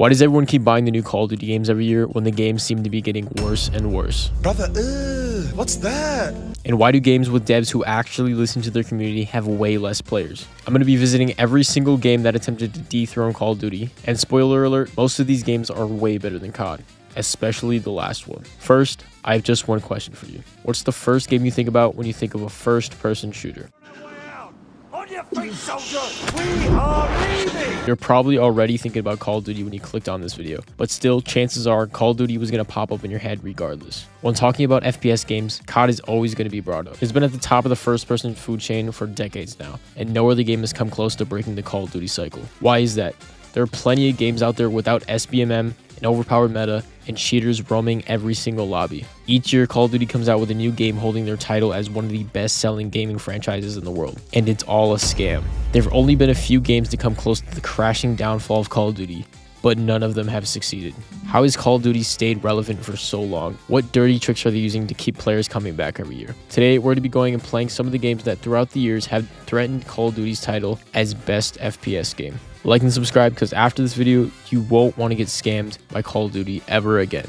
Why does everyone keep buying the new Call of Duty games every year when the games seem to be getting worse and worse? Brother, what's that? And why do games with devs who actually listen to their community have way less players? I'm going to be visiting every single game that attempted to dethrone Call of Duty, and spoiler alert, most of these games are way better than COD, especially the last one. First, I have just one question for you. What's the first game you think about when you think of a first-person shooter? On your feet, soldier! We are leaving! You're probably already thinking about Call of Duty when you clicked on this video, but still, chances are Call of Duty was going to pop up in your head regardless. When talking about FPS games, COD is always going to be brought up. It's been at the top of the first-person food chain for decades now, and no other game has come close to breaking the Call of Duty cycle. Why is that? There are plenty of games out there without SBMM, an overpowered meta, and cheaters roaming every single lobby. Each year, Call of Duty comes out with a new game holding their title as one of the best-selling gaming franchises in the world, and it's all a scam. There have only been a few games to come close to the crashing downfall of Call of Duty, but none of them have succeeded. How has Call of Duty stayed relevant for so long? What dirty tricks are they using to keep players coming back every year? Today, we're going to be going and playing some of the games that throughout the years have threatened Call of Duty's title as best FPS game. Like and subscribe, because after this video, you won't want to get scammed by Call of Duty ever again.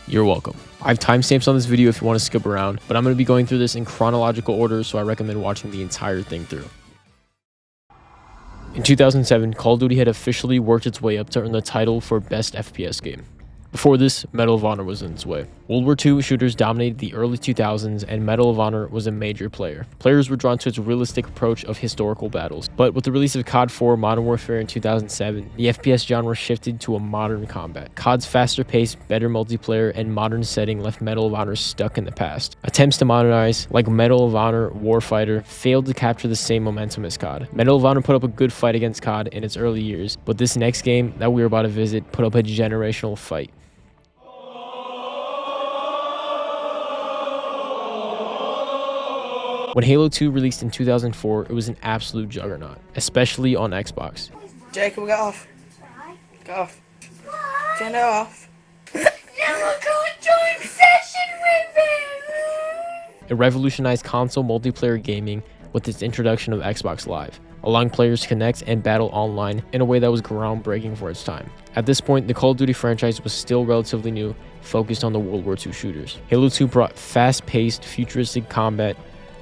You're welcome. I have timestamps on this video if you want to skip around, but I'm going to be going through this in chronological order, so I recommend watching the entire thing through. In 2007, Call of Duty had officially worked its way up to earn the title for Best FPS Game. Before this, Medal of Honor was in its way. World War II shooters dominated the early 2000s, and Medal of Honor was a major player. Players were drawn to its realistic approach of historical battles. But with the release of COD 4 Modern Warfare in 2007, the FPS genre shifted to a modern combat. COD's faster pace, better multiplayer, and modern setting left Medal of Honor stuck in the past. Attempts to modernize, like Medal of Honor Warfighter, failed to capture the same momentum as COD. Medal of Honor put up a good fight against COD in its early years, but this next game that we are about to visit put up a generational fight. When Halo 2 released in 2004, it was an absolute juggernaut, especially on Xbox. Jacob, get off. Get off. Turn it off. Now I can't join session with him! It revolutionized console multiplayer gaming with its introduction of Xbox Live, allowing players to connect and battle online in a way that was groundbreaking for its time. At this point, the Call of Duty franchise was still relatively new, focused on the World War II shooters. Halo 2 brought fast-paced, futuristic combat,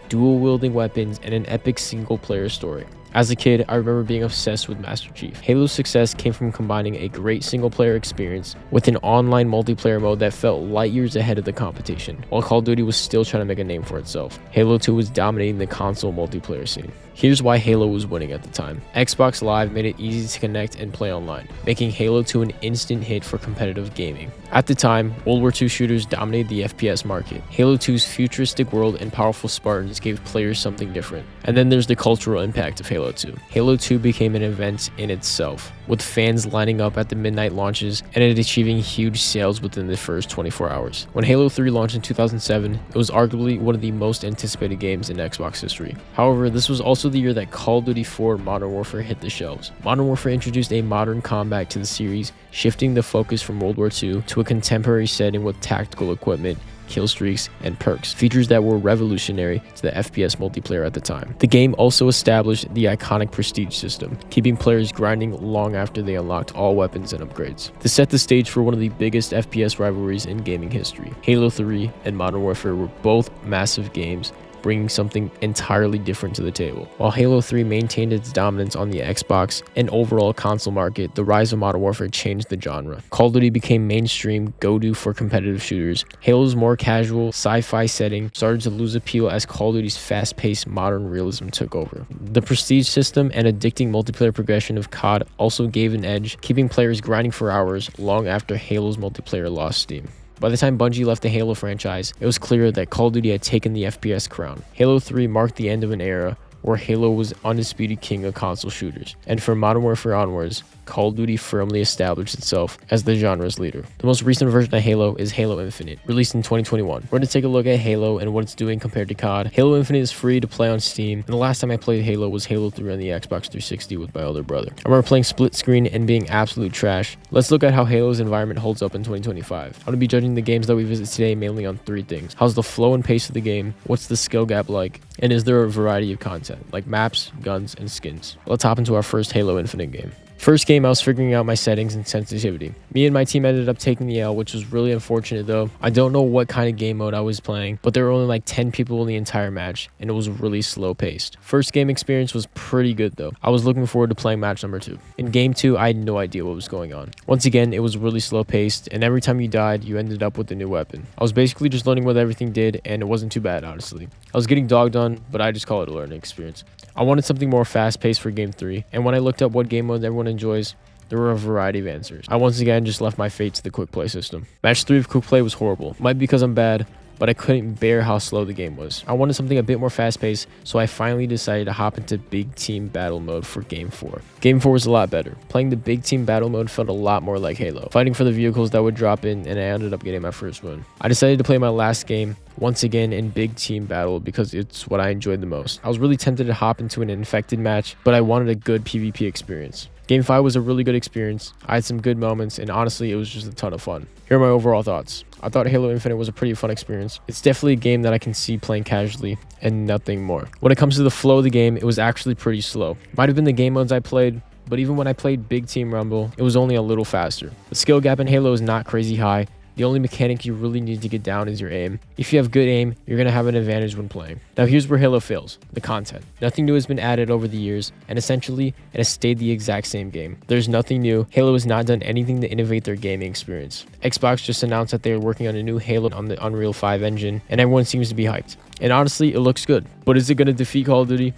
dual-wielding weapons, and an epic single-player story. As a kid, I remember being obsessed with Master Chief. Halo's success came from combining a great single-player experience with an online multiplayer mode that felt light years ahead of the competition. While Call of Duty was still trying to make a name for itself, Halo 2 was dominating the console multiplayer scene. Here's why Halo was winning at the time. Xbox Live made it easy to connect and play online, making Halo 2 an instant hit for competitive gaming. At the time, World War II shooters dominated the FPS market. Halo 2's futuristic world and powerful Spartans gave players something different. And then there's the cultural impact of Halo 2. Halo 2 became an event in itself, with fans lining up at the midnight launches and it achieving huge sales within the first 24 hours. When Halo 3 launched in 2007, it was arguably one of the most anticipated games in Xbox history. However, this was also the year that Call of Duty 4 Modern Warfare hit the shelves. Modern Warfare introduced a modern combat to the series, shifting the focus from World War II to a contemporary setting with tactical equipment, kill streaks, and perks, features that were revolutionary to the FPS multiplayer at the time. The game also established the iconic prestige system, keeping players grinding long after they unlocked all weapons and upgrades. This set the stage for one of the biggest FPS rivalries in gaming history. Halo 3 and Modern Warfare were both massive games, bringing something entirely different to the table. While Halo 3 maintained its dominance on the Xbox and overall console market, the rise of Modern Warfare changed the genre. Call of Duty became mainstream go-to for competitive shooters. Halo's more casual, sci-fi setting started to lose appeal as Call of Duty's fast-paced modern realism took over. The prestige system and addicting multiplayer progression of COD also gave an edge, keeping players grinding for hours long after Halo's multiplayer lost steam. By the time Bungie left the Halo franchise, it was clear that Call of Duty had taken the FPS crown. Halo 3 marked the end of an era where Halo was undisputed king of console shooters, and from Modern Warfare onwards, Call of Duty firmly established itself as the genre's leader. The most recent version of Halo is Halo Infinite, released in 2021. We're going to take a look at Halo and what it's doing compared to COD. Halo Infinite is free to play on Steam, and the last time I played Halo was Halo 3 on the Xbox 360 with my older brother. I remember playing split screen and being absolute trash. Let's look at how Halo's environment holds up in 2025. I'm going to be judging the games that we visit today mainly on 3 things. How's the flow and pace of the game? What's the skill gap like? And is there a variety of content, like maps, guns, and skins? Let's hop into our first Halo Infinite game. First game, I was figuring out my settings and sensitivity. Me and my team ended up taking the L, which was really unfortunate though. I don't know what kind of game mode I was playing, but there were only like 10 people in the entire match, and it was really slow paced. First game experience was pretty good though. I was looking forward to playing match number 2. In game 2, I had no idea what was going on. Once again, it was really slow paced, and every time you died, you ended up with a new weapon. I was basically just learning what everything did, and it wasn't too bad, honestly. I was getting dogged on, but I just call it a learning experience. I wanted something more fast paced for game 3, and when I looked up what game mode everyone enjoys, there were a variety of answers. I once again just left my fate to the quick play system. Match 3 of quick play was horrible. Might be because I'm bad, but I couldn't bear how slow the game was. I wanted something a bit more fast paced, so I finally decided to hop into big team battle mode for game 4. Game 4 was a lot better. Playing the big team battle mode felt a lot more like Halo, fighting for the vehicles that would drop in, and I ended up getting my first win. I decided to play my last game once again in big team battle because it's what I enjoyed the most. I was really tempted to hop into an infected match, but I wanted a good PvP experience. Game 5 was a really good experience. I had some good moments, and honestly, it was just a ton of fun. Here are my overall thoughts. I thought Halo Infinite was a pretty fun experience. It's definitely a game that I can see playing casually and nothing more. When it comes to the flow of the game, it was actually pretty slow. Might have been the game modes I played, but even when I played Big Team Rumble, it was only a little faster. The skill gap in Halo is not crazy high. The only mechanic you really need to get down is your aim. If you have good aim, you're going to have an advantage when playing. Now here's where Halo fails, the content. Nothing new has been added over the years, and essentially, it has stayed the exact same game. There's nothing new. Halo has not done anything to innovate their gaming experience. Xbox just announced that they are working on a new Halo on the Unreal 5 engine, and everyone seems to be hyped. And honestly, it looks good. But is it going to defeat Call of Duty?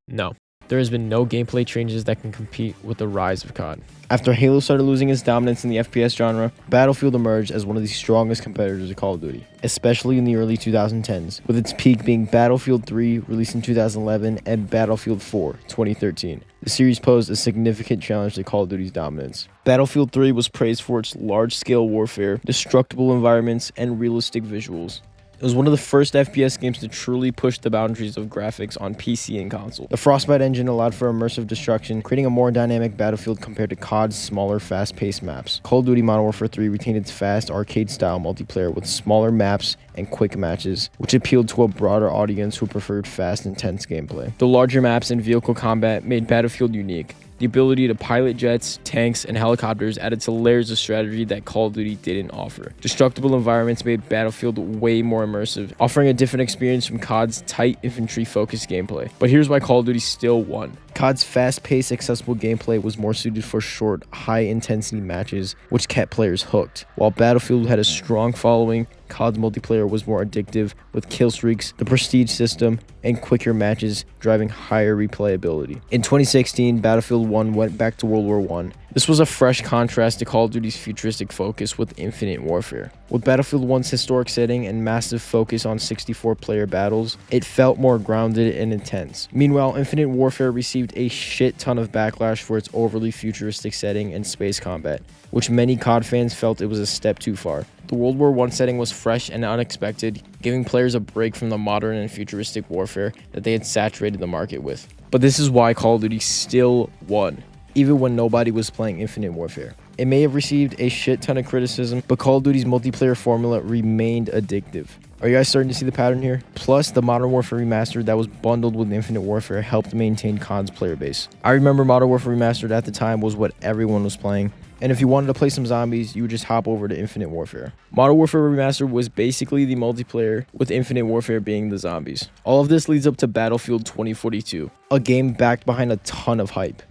No. There has been no gameplay changes that can compete with the rise of COD. After Halo started losing its dominance in the FPS genre, Battlefield emerged as one of the strongest competitors to Call of Duty, especially in the early 2010s, with its peak being Battlefield 3, released in 2011, and Battlefield 4, 2013. The series posed a significant challenge to Call of Duty's dominance. Battlefield 3 was praised for its large-scale warfare, destructible environments, and realistic visuals. It was one of the first FPS games to truly push the boundaries of graphics on PC and console. The Frostbite engine allowed for immersive destruction, creating a more dynamic Battlefield compared to COD's smaller, fast-paced maps. Call of Duty Modern Warfare 3 retained its fast, arcade-style multiplayer with smaller maps and quick matches, which appealed to a broader audience who preferred fast, intense gameplay. The larger maps and vehicle combat made Battlefield unique. The ability to pilot jets, tanks, and helicopters added to layers of strategy that Call of Duty didn't offer. Destructible environments made Battlefield way more immersive, offering a different experience from COD's tight infantry-focused gameplay. But here's why Call of Duty still won. COD's fast-paced, accessible gameplay was more suited for short, high-intensity matches, which kept players hooked. While Battlefield had a strong following, COD's multiplayer was more addictive, with kill streaks, the prestige system, and quicker matches driving higher replayability. In 2016, Battlefield 1 went back to World War I. This was a fresh contrast to Call of Duty's futuristic focus with Infinite Warfare. With Battlefield 1's historic setting and massive focus on 64-player battles, it felt more grounded and intense. Meanwhile, Infinite Warfare received a shit ton of backlash for its overly futuristic setting and space combat, which many COD fans felt it was a step too far. The World War I setting was fresh and unexpected, giving players a break from the modern and futuristic warfare that they had saturated the market with. But this is why Call of Duty still won, even when nobody was playing Infinite Warfare. It may have received a shit ton of criticism, but Call of Duty's multiplayer formula remained addictive. Are you guys starting to see the pattern here? Plus, the Modern Warfare Remastered that was bundled with Infinite Warfare helped maintain COD's player base. I remember Modern Warfare Remastered at the time was what everyone was playing, and if you wanted to play some zombies, you would just hop over to Infinite Warfare. Modern Warfare Remastered was basically the multiplayer, with Infinite Warfare being the zombies. All of this leads up to Battlefield 2042, a game backed behind a ton of hype.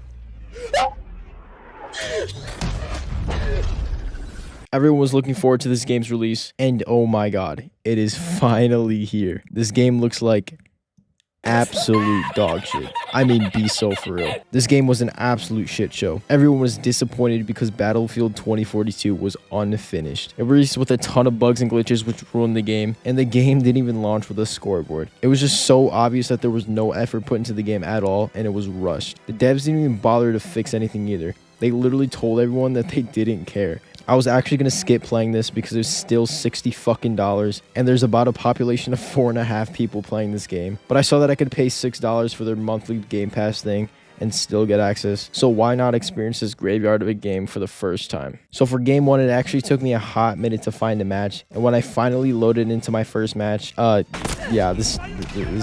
Everyone was looking forward to this game's release, and oh my god, it is finally here. This game looks like absolute dog shit. I mean, be so for real. This game was an absolute shit show. Everyone was disappointed because Battlefield 2042 was unfinished. It released with a ton of bugs and glitches which ruined the game, and the game didn't even launch with a scoreboard. It was just so obvious that there was no effort put into the game at all, and it was rushed. The devs didn't even bother to fix anything either. They literally told everyone that they didn't care. I was actually going to skip playing this because it's still $60 fucking, and there's about a population of 4.5 people playing this game. But I saw that I could pay $6 for their monthly Game Pass thing and still get access. So why not experience this graveyard of a game for the first time? So for game 1, it actually took me a hot minute to find a match. And when I finally loaded into my first match, yeah, this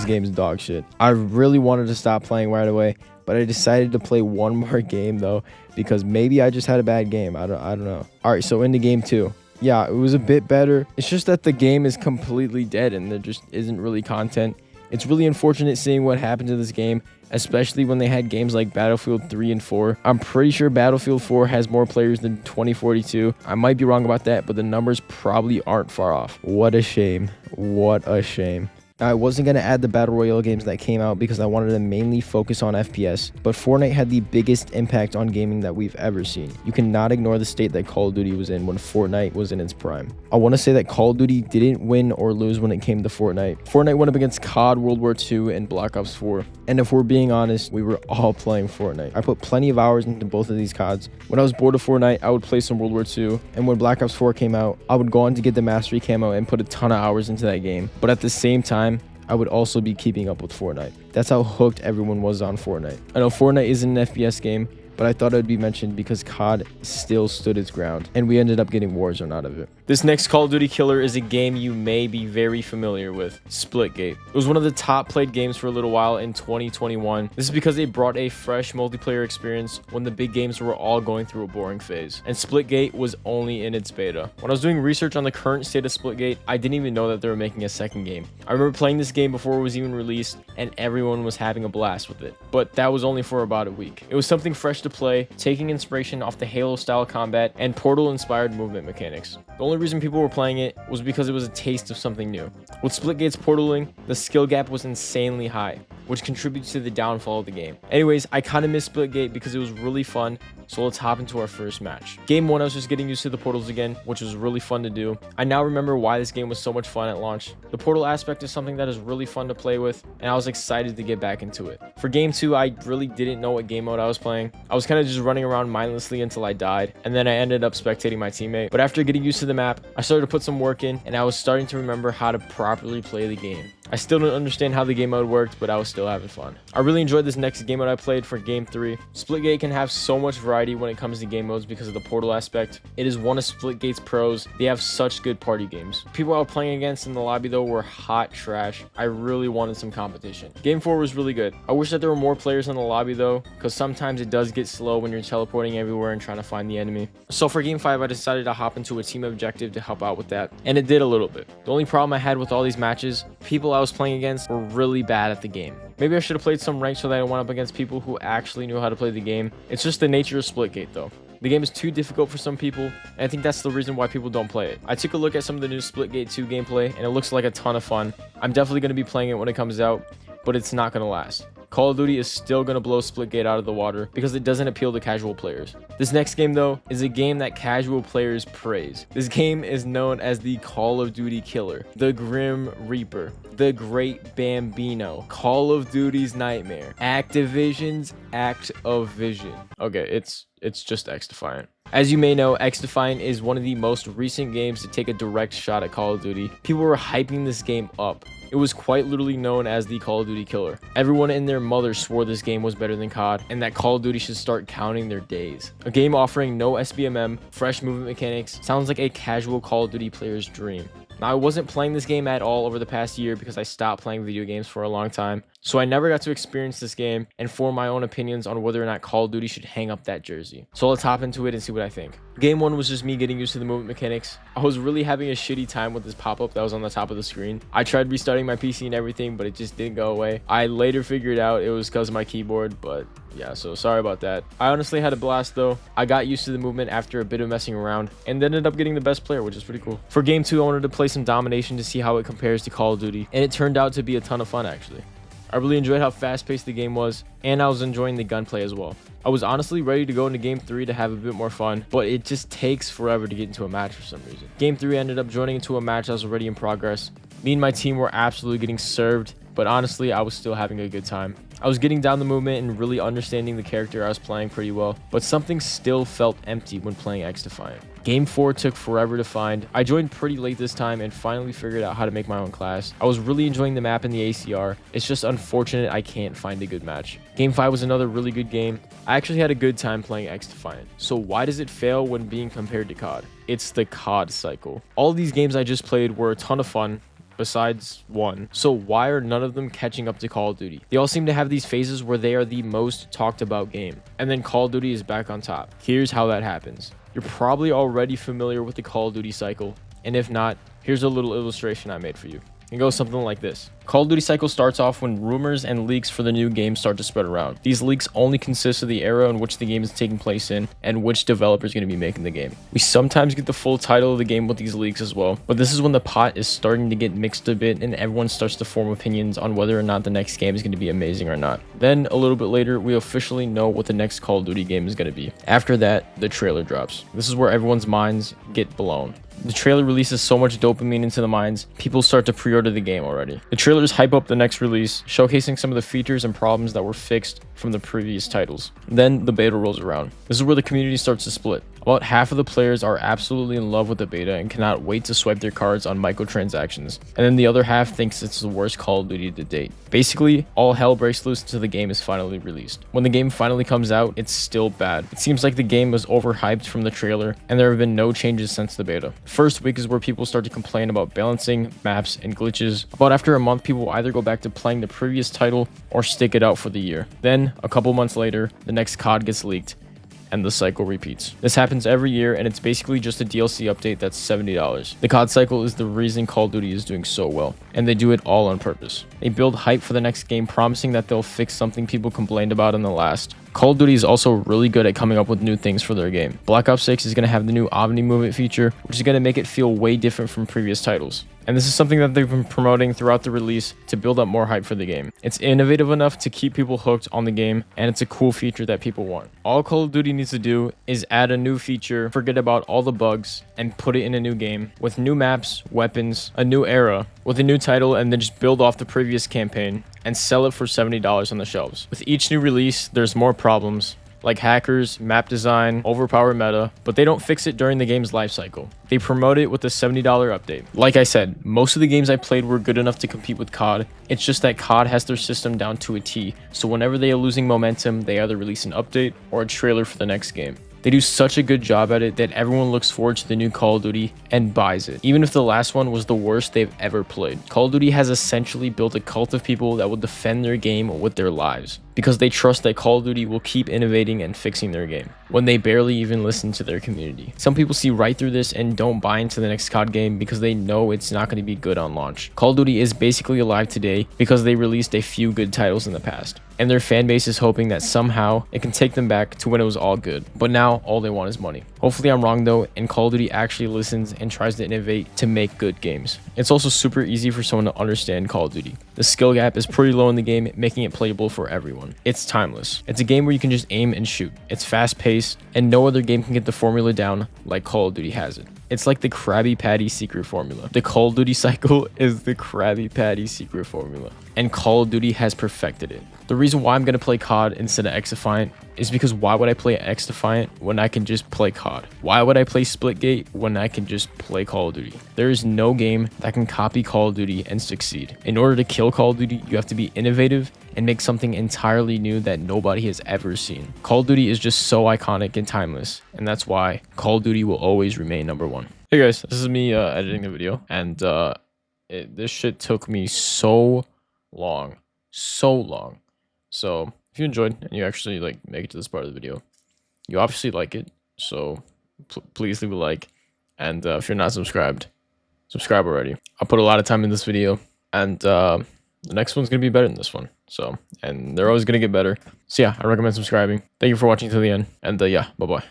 game's dog shit. I really wanted to stop playing right away, but I decided to play one more game though, because maybe I just had a bad game. I don't know. All right, so into game 2. Yeah, it was a bit better. It's just that the game is completely dead and there just isn't really content. It's really unfortunate seeing what happened to this game, especially when they had games like Battlefield 3 and 4. I'm pretty sure Battlefield 4 has more players than 2042. I might be wrong about that, but the numbers probably aren't far off. What a shame. What a shame. I wasn't going to add the Battle Royale games that came out because I wanted to mainly focus on FPS, but Fortnite had the biggest impact on gaming that we've ever seen. You cannot ignore the state that Call of Duty was in when Fortnite was in its prime. I want to say that Call of Duty didn't win or lose when it came to Fortnite. Fortnite went up against COD, World War II, and Black Ops 4. And if we're being honest, we were all playing Fortnite. I put plenty of hours into both of these CODs. When I was bored of Fortnite, I would play some World War II, and when Black Ops 4 came out, I would go on to get the Mastery camo and put a ton of hours into that game. But at the same time, I would also be keeping up with Fortnite. That's how hooked everyone was on Fortnite. I know Fortnite isn't an FPS game, but I thought it would be mentioned because COD still stood its ground, and we ended up getting Warzone out of it. This next Call of Duty Killer is a game you may be very familiar with, Splitgate. It was one of the top played games for a little while in 2021. This is because they brought a fresh multiplayer experience when the big games were all going through a boring phase, and Splitgate was only in its beta. When I was doing research on the current state of Splitgate, I didn't even know that they were making a second game. I remember playing this game before it was even released, and everyone was having a blast with it, but that was only for about a week. It was something fresh to play, taking inspiration off the Halo style combat and Portal inspired movement mechanics. The only reason people were playing it was because it was a taste of something new. With Splitgate's portaling, the skill gap was insanely high, which contributes to the downfall of the game. Anyways, I kind of missed Splitgate because it was really fun, so let's hop into our first match. Game 1, I was just getting used to the portals again, which was really fun to do. I now remember why this game was so much fun at launch. The portal aspect is something that is really fun to play with, and I was excited to get back into it. For game 2, I really didn't know what game mode I was playing. I was kind of just running around mindlessly until I died, and then I ended up spectating my teammate. But after getting used to the map, I started to put some work in, and I was starting to remember how to properly play the game. I still don't understand how the game mode worked, but I was still having fun. I really enjoyed this next game mode I played for game 3. Splitgate can have so much variety when it comes to game modes because of the portal aspect. It is one of Splitgate's pros. They have such good party games. People I was playing against in the lobby though were hot trash. I really wanted some competition. Game 4 was really good. I wish that there were more players in the lobby though, because sometimes it does get slow when you're teleporting everywhere and trying to find the enemy. So for game 5, I decided to hop into a team objective to help out with that, and it did a little bit. The only problem I had with all these matches, people I was playing against were really bad at the game. Maybe I should have played some ranked so that I went up against people who actually knew how to play the game. It's just the nature of Splitgate though. The game is too difficult for some people, and I think that's the reason why people don't play it. I took a look at some of the new Splitgate 2 gameplay, and it looks like a ton of fun. I'm definitely going to be playing it when it comes out, but it's not going to last. Call of Duty is still going to blow Splitgate out of the water because it doesn't appeal to casual players. This next game though is a game that casual players praise. This game is known as the Call of Duty Killer, the Grim Reaper, the Great Bambino, Call of Duty's Nightmare, Activision's Act of Vision. Okay, it's just XDefiant. As you may know, XDefiant is one of the most recent games to take a direct shot at Call of Duty. People were hyping this game up. It was quite literally known as the Call of Duty Killer. Everyone and their mother swore this game was better than COD, and that Call of Duty should start counting their days. A game offering no SBMM, fresh movement mechanics, sounds like a casual Call of Duty player's dream. Now, I wasn't playing this game at all over the past year because I stopped playing video games for a long time, so I never got to experience this game and form my own opinions on whether or not Call of Duty should hang up that jersey. So let's hop into it and see what I think. Game 1 was just me getting used to the movement mechanics. I was really having a shitty time with this pop-up that was on the top of the screen. I tried restarting my PC and everything, but it just didn't go away. I later figured out it was because of my keyboard, but yeah, so sorry about that. I honestly had a blast though. I got used to the movement after a bit of messing around and ended up getting the best player, which is pretty cool. For game 2, I wanted to play some domination to see how it compares to Call of Duty, and it turned out to be a ton of fun actually. I really enjoyed how fast-paced the game was, and I was enjoying the gunplay as well. I was honestly ready to go into game 3 to have a bit more fun, but it just takes forever to get into a match for some reason. Game 3 ended up joining into a match that was already in progress. Me and my team were absolutely getting served, but honestly, I was still having a good time. I was getting down the movement and really understanding the character I was playing pretty well, but something still felt empty when playing XDefiant. Game 4 took forever to find. I joined pretty late this time and finally figured out how to make my own class. I was really enjoying the map and the ACR. It's just unfortunate I can't find a good match. Game 5 was another really good game. I actually had a good time playing XDefiant. So why does it fail when being compared to COD? It's the COD cycle. All of these games I just played were a ton of fun, besides one. So why are none of them catching up to Call of Duty? They all seem to have these phases where they are the most talked about game, and then Call of Duty is back on top. Here's how that happens. You're probably already familiar with the Call of Duty cycle, and if not, here's a little illustration I made for you. It goes something like this. Call of Duty Cycle starts off when rumors and leaks for the new game start to spread around. These leaks only consist of the era in which the game is taking place in and which developer is going to be making the game. We sometimes get the full title of the game with these leaks as well, but this is when the pot is starting to get mixed a bit and everyone starts to form opinions on whether or not the next game is going to be amazing or not. Then a little bit later, we officially know what the next Call of Duty game is going to be. After that, the trailer drops. This is where everyone's minds get blown. The trailer releases so much dopamine into the minds, people start to pre-order the game already. The trailers hype up the next release, showcasing some of the features and problems that were fixed from the previous titles. Then the beta rolls around. This is where the community starts to split. About half of the players are absolutely in love with the beta and cannot wait to swipe their cards on microtransactions. And then the other half thinks it's the worst Call of Duty to date. Basically, all hell breaks loose until the game is finally released. When the game finally comes out, it's still bad. It seems like the game was overhyped from the trailer, and there have been no changes since the beta. First week is where people start to complain about balancing, maps, and glitches. About after a month, people will either go back to playing the previous title or stick it out for the year. Then, a couple months later, the next COD gets leaked, and the cycle repeats. This happens every year, and it's basically just a DLC update that's $70. The COD cycle is the reason Call of Duty is doing so well, and they do it all on purpose. They build hype for the next game, promising that they'll fix something people complained about in the last. Call of Duty is also really good at coming up with new things for their game. Black Ops 6 is going to have the new Omni movement feature, which is going to make it feel way different from previous titles. And this is something that they've been promoting throughout the release to build up more hype for the game. It's innovative enough to keep people hooked on the game, and it's a cool feature that people want. All Call of Duty needs to do is add a new feature, forget about all the bugs, and put it in a new game with new maps, weapons, a new era, with a new title, and then just build off the previous campaign and sell it for $70 on the shelves. With each new release, there's more problems, like hackers, map design, overpowered meta, but they don't fix it during the game's life cycle. They promote it with a $70 update. Like I said, most of the games I played were good enough to compete with COD. It's just that COD has their system down to a T, so whenever they are losing momentum, they either release an update or a trailer for the next game. They do such a good job at it that everyone looks forward to the new Call of Duty and buys it, even if the last one was the worst they've ever played. Call of Duty has essentially built a cult of people that will defend their game with their lives, because they trust that Call of Duty will keep innovating and fixing their game, when they barely even listen to their community. Some people see right through this and don't buy into the next COD game because they know it's not going to be good on launch. Call of Duty is basically alive today because they released a few good titles in the past, and their fan base is hoping that somehow it can take them back to when it was all good. But now all they want is money. Hopefully I'm wrong though, and Call of Duty actually listens and tries to innovate to make good games. It's also super easy for someone to understand Call of Duty. The skill gap is pretty low in the game, making it playable for everyone. It's timeless. It's a game where you can just aim and shoot. It's fast paced, and no other game can get the formula down like Call of Duty has it. It's like the Krabby Patty secret formula. The Call of Duty cycle is the Krabby Patty secret formula, and Call of Duty has perfected it. The reason why I'm going to play COD instead of XDefiant is because why would I play XDefiant when I can just play COD? Why would I play Splitgate when I can just play Call of Duty? There is no game that can copy Call of Duty and succeed. In order to kill Call of Duty, you have to be innovative and make something entirely new that nobody has ever seen. Call of Duty is just so iconic and timeless, and that's why Call of Duty will always remain number one. Hey guys, this is me editing the video, and this shit took me so long. So if you enjoyed and you actually like make it to this part of the video, you obviously like it, so please leave a like, and if you're not subscribed, subscribe already. I put a lot of time in this video, and the next one's gonna be better than this one, so, and they're always gonna get better. So yeah, I recommend subscribing. Thank you for watching till the end, and yeah, bye bye.